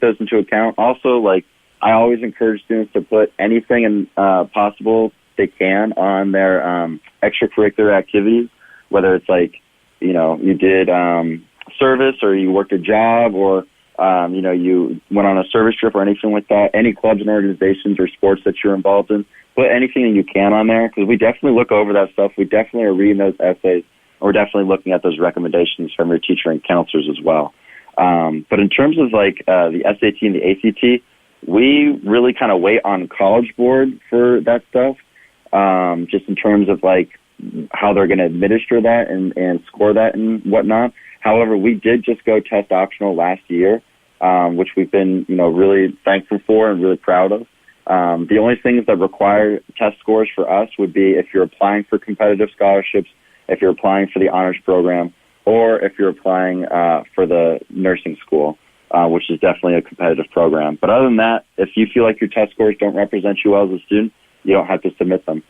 those into account. Also, like, I always encourage students to put anything in possible they can on their extracurricular activities, whether it's like, you know, you did service or you worked a job or, you know, you went on a service trip or anything like that, any clubs and organizations or sports that you're involved in, put anything that you can on there, because we definitely look over that stuff. We definitely are reading those essays, and we're definitely looking at those recommendations from your teacher and counselors as well. But in terms of like the SAT and the ACT, we really kind of wait on College Board for that stuff, just in terms of like how they're going to administer that and score that and whatnot. However, we did just go test optional last year, which we've been, you know, really thankful for and really proud of. The only things that require test scores for us would be if you're applying for competitive scholarships, if you're applying for the honors program, or if you're applying for the nursing school, which is definitely a competitive program. But other than that, if you feel like your test scores don't represent you well as a student, you don't have to submit them.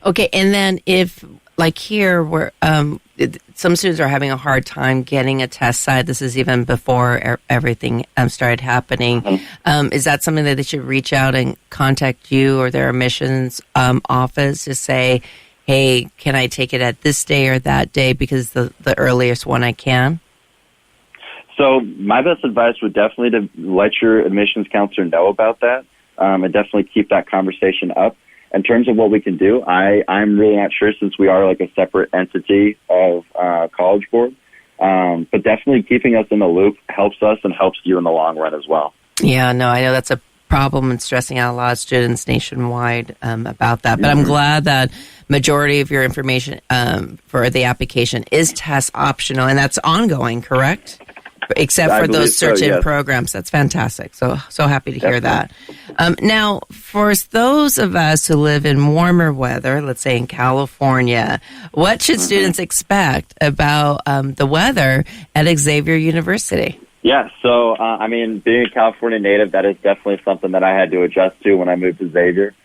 Okay, and then if, like here, where some students are having a hard time getting a test site, this is even before everything started happening, is that something that they should reach out and contact you or their admissions office to say, hey, can I take it at this day or that day because the earliest one I can? So my best advice would definitely to let your admissions counselor know about that, and definitely keep that conversation up. In terms of what we can do, I'm really not sure since we are like a separate entity of College Board, but definitely keeping us in the loop helps us and helps you in the long run as well. Yeah, no, I know that's a problem and stressing out a lot of students nationwide about that. But I'm glad that majority of your information for the application is test optional, and that's ongoing, correct? Except for those certain programs. That's fantastic. So happy to hear that. Now, for those of us who live in warmer weather, let's say in California, what should students expect about the weather at Xavier University? Yeah, so, I mean, being a California native, that is definitely something that I had to adjust to when I moved to Xavier.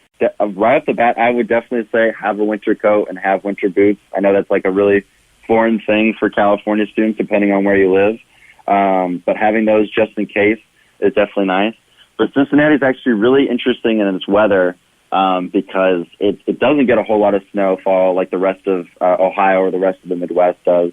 Right off the bat, I would definitely say have a winter coat and have winter boots. I know that's like a really foreign thing for California students, depending on where you live. But having those just in case is definitely nice. But Cincinnati is actually really interesting in its weather because it doesn't get a whole lot of snowfall like the rest of Ohio or the rest of the Midwest does.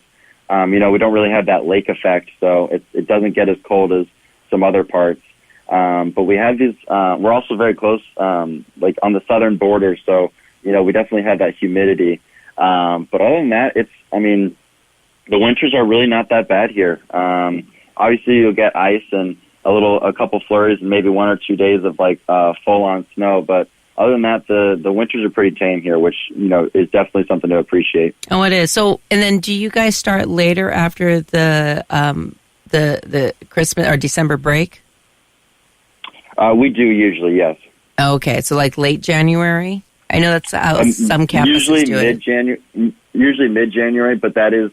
You know, we don't really have that lake effect, so it doesn't get as cold as some other parts. But we have these, we're also very close, like on the southern border, so, you know, we definitely have that humidity. But other than that, the winters are really not that bad here. Obviously, you'll get ice and a couple flurries and maybe 1 or 2 days of like full-on snow. But other than that, the winters are pretty tame here, which, you know, is definitely something to appreciate. Oh, it is. So, and then do you guys start later after the Christmas or December break? We do usually, yes. Okay, so like late January. I know that's how some campuses do it. Usually mid-January, but that is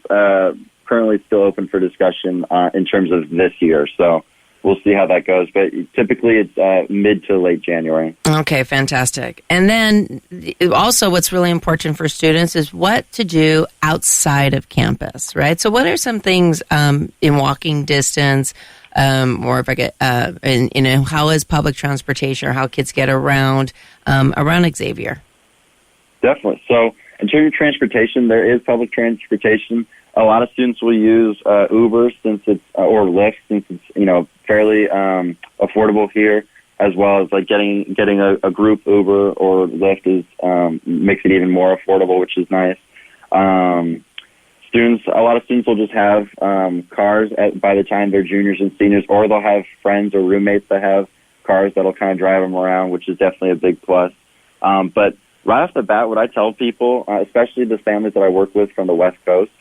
currently still open for discussion in terms of this year. So we'll see how that goes. But typically it's mid to late January. Okay, fantastic. And then also what's really important for students is what to do outside of campus, right? So what are some things in walking distance, or if I get, how is public transportation or how kids get around Xavier? Definitely. So in terms of transportation, there is public transportation. A lot of students will use Uber or Lyft since it's, you know, fairly affordable here, as well as like getting a group Uber or Lyft makes it even more affordable, which is nice. A lot of students will just have cars by the time they're juniors and seniors, or they'll have friends or roommates that have cars that'll kind of drive them around, which is definitely a big plus. But right off the bat, what I tell people, especially the families that I work with from the West Coast,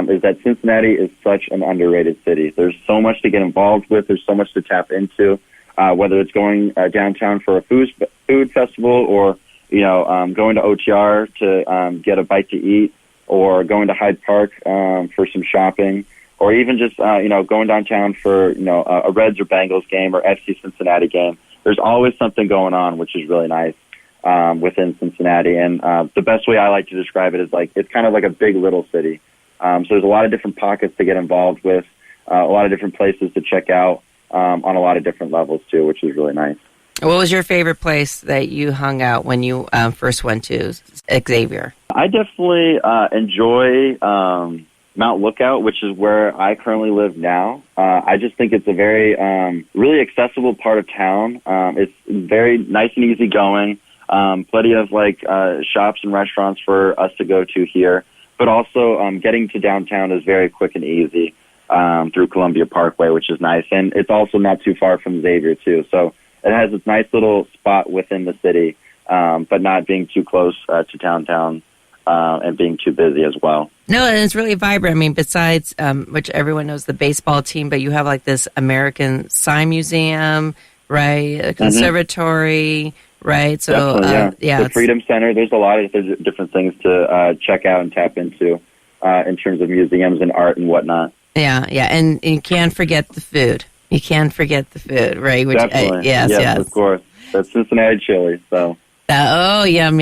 is that Cincinnati is such an underrated city. There's so much to get involved with. There's so much to tap into, whether it's going downtown for a food festival or, you know, going to OTR to get a bite to eat, or going to Hyde Park for some shopping, or even just, you know, going downtown for, you know, a Reds or Bengals game or FC Cincinnati game. There's always something going on, which is really nice. Within Cincinnati, and the best way I like to describe it is like it's kind of like a big little city. So there's a lot of different pockets to get involved with, a lot of different places to check out. on a lot of different levels too, which is really nice. What was your favorite place that you hung out when you first went to Xavier? I definitely enjoy Mount Lookout, which is where I currently live now. I just think it's a very really accessible part of town. It's very nice and easy going. Plenty of shops and restaurants for us to go to here, but also getting to downtown is very quick and easy through Columbia Parkway, which is nice, and it's also not too far from Xavier too. So it has this nice little spot within the city, but not being too close to downtown and being too busy as well. No, and it's really vibrant. I mean, besides, which everyone knows the baseball team, but you have like this American Sign Museum, right? A conservatory, right? So, the Freedom Center. There's a lot of different things to check out and tap into in terms of museums and art and whatnot. Yeah, and you can't forget the food. You can't forget the food, right? Which, definitely. Yes, of course. That's Cincinnati chili, so. Yum.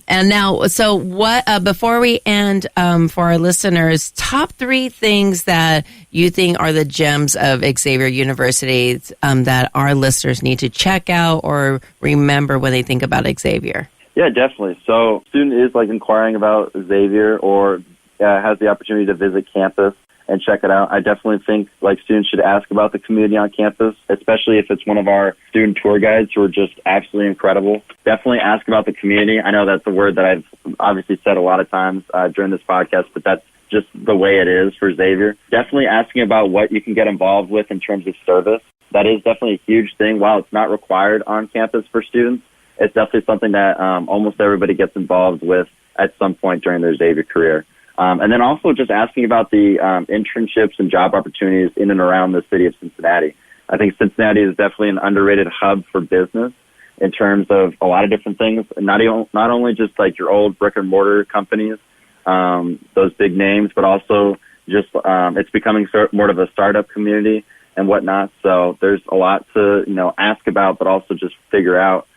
And now, so what, before we end, for our listeners, top 3 things that you think are the gems of Xavier University that our listeners need to check out or remember when they think about Xavier? Yeah, definitely. So student is inquiring about Xavier or has the opportunity to visit campus and check it out. I definitely think students should ask about the community on campus, especially if it's one of our student tour guides who are just absolutely incredible. Definitely ask about the community. I know that's a word that I've obviously said a lot of times during this podcast, but that's just the way it is for Xavier. Definitely asking about what you can get involved with in terms of service. That is definitely a huge thing. While it's not required on campus for students, it's definitely something that almost everybody gets involved with at some point during their Xavier career. And then also just asking about the internships and job opportunities in and around the city of Cincinnati. I think Cincinnati is definitely an underrated hub for business in terms of a lot of different things, not only just your old brick and mortar companies, those big names, but also just it's becoming more of a startup community and whatnot. So there's a lot to ask about, but also just figure out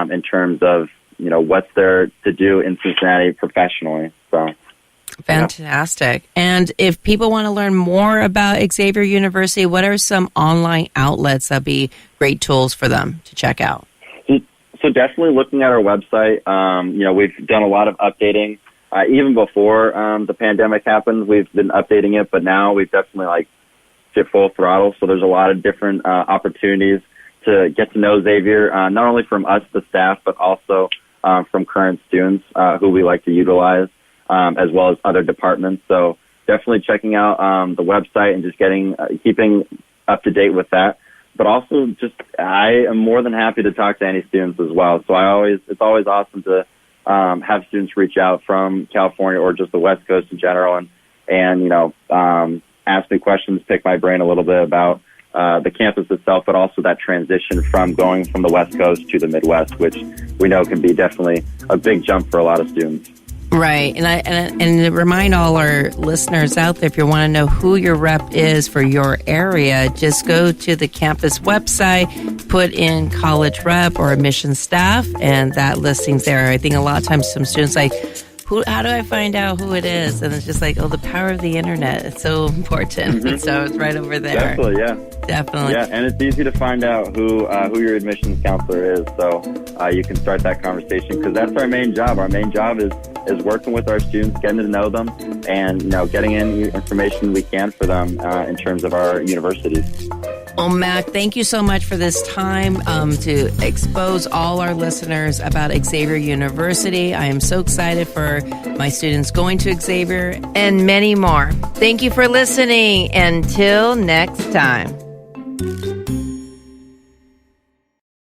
in terms of what's there to do in Cincinnati professionally. So. Fantastic. And if people want to learn more about Xavier University, what are some online outlets that be great tools for them to check out? So definitely looking at our website. We've done a lot of updating. Even before the pandemic happened, we've been updating it, but now we've definitely hit full throttle. So there's a lot of different opportunities to get to know Xavier, not only from us, the staff, but also from current students who we like to utilize. As well as other departments. So definitely checking out the website and just keeping up to date with that. But also I am more than happy to talk to any students as well. So it's always awesome to have students reach out from California or just the West Coast in general and ask me questions, pick my brain a little bit about the campus itself, but also that transition from going from the West Coast to the Midwest, which we know can be definitely a big jump for a lot of students. Right. And to remind all our listeners out there, if you want to know who your rep is for your area, just go to the campus website, put in college rep or admission staff, and that listing's there. I think a lot of times some students how do I find out who it is? And it's just the power of the internet. It's so important. Mm-hmm. So it's right over there. Definitely, yeah. Definitely. Yeah, and it's easy to find out who your admissions counselor is. So you can start that conversation because that's our main job. Our main job is working with our students, getting to know them, and getting any information we can for them in terms of our universities. Well, Mac, thank you so much for this time to expose all our listeners about Xavier University. I am so excited for my students going to Xavier and many more. Thank you for listening. Until next time.